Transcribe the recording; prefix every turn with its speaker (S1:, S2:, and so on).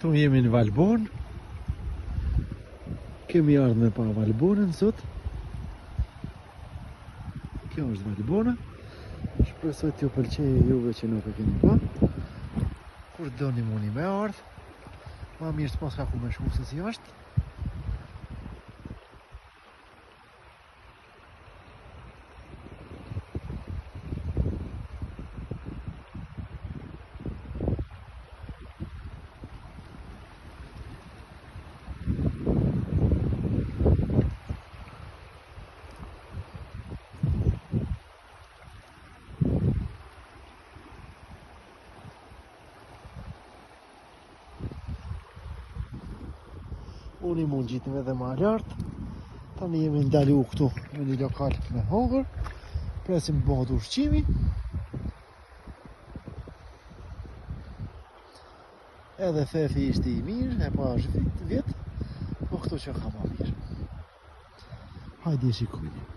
S1: Këtu jemi në Valbon. Kemi ardhur me pa Valbonën sot. Kjo është Valbona. Shpresoj t'ju pëlqejë juve që nuk e keni pa. Kur doni muni me ardh. Ma mirë s'pas ka ku me shku se si është. Unë i mund gjitim edhe ma lartë. Tani jemi ndalu këtu në një lokal me hongër. Presim bëhet ushqimi. Edhe fefi ishte i mirë, e pa është vjetë, po këtu që ka ma mirë. Hajde shikojni.